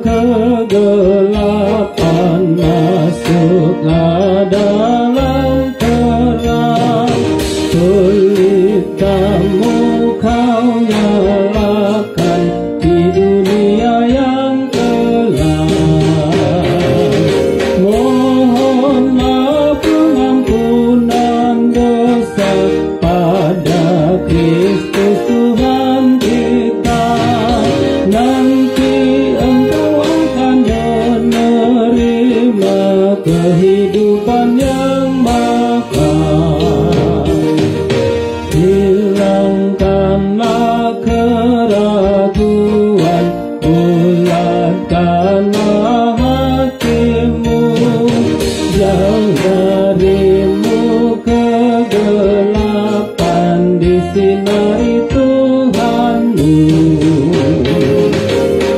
kegelapan, masuklah dalam terang. Pelitamu kau nyalakan di dunia yang kelam. Mohonlah pengampunan dosa pada Kristus Tuhan kita. Nanti engkau akan menerima kehidupan yang bakal. Hilangkanlah keraguan, bulatkanlah hatimu, jauh darimu kegelapan, disinari Tuhanmu.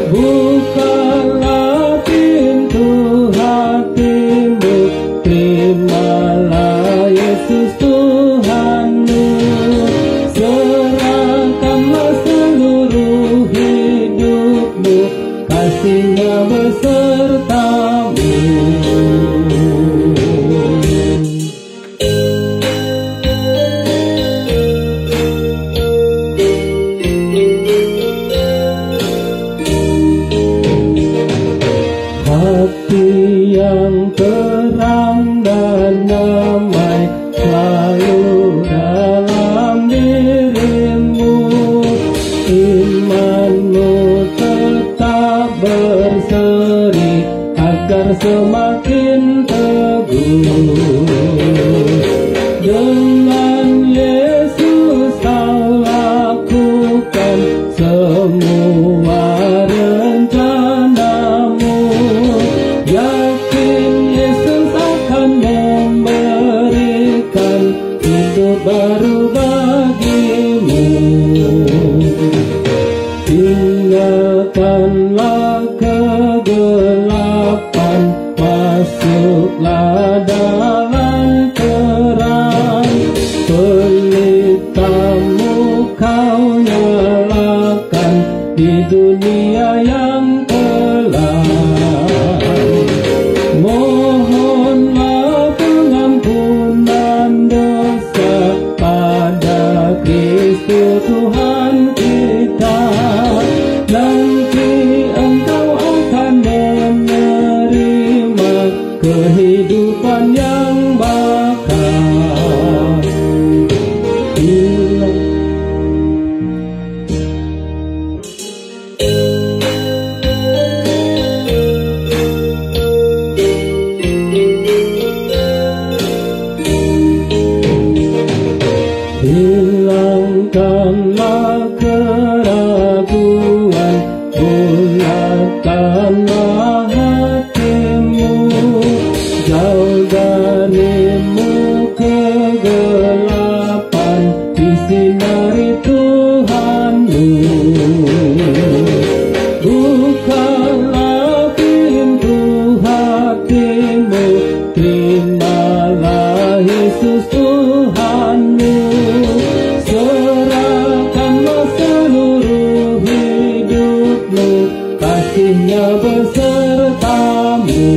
Bukalah pintu hatimu, terimalah Yesus Tuhanmu. Serahkanlah seluruh hidupmu, kasih-Nya besertamu. Hati yang terang dan damai selalu dalam dirimu, imanmu tetap berseri agar semakin teguh. Dengan Yesus kau lakukan semua rencanamu. Yakin Yesus akan memberikan hidup baru bagimu. Tinggalkanlah kegelapan, masuklah dalam terang. Pelitamu kau nyalakan di dunia yang kelam. Mohonlah pengampunan dosa pada Kristus Tuhan kita. Nanti engkau akan menerima kehidupan yang bakal. Hilangkanlah keraguan, bulatkanlah hatimu, jauh darimu kegelapan, disinari Tuhanmu. Bukalah pintu hatimu, terimalah Yesus Tuhanmu. Serahkanlah seluruh hidupmu, kasih-Nya besertamu.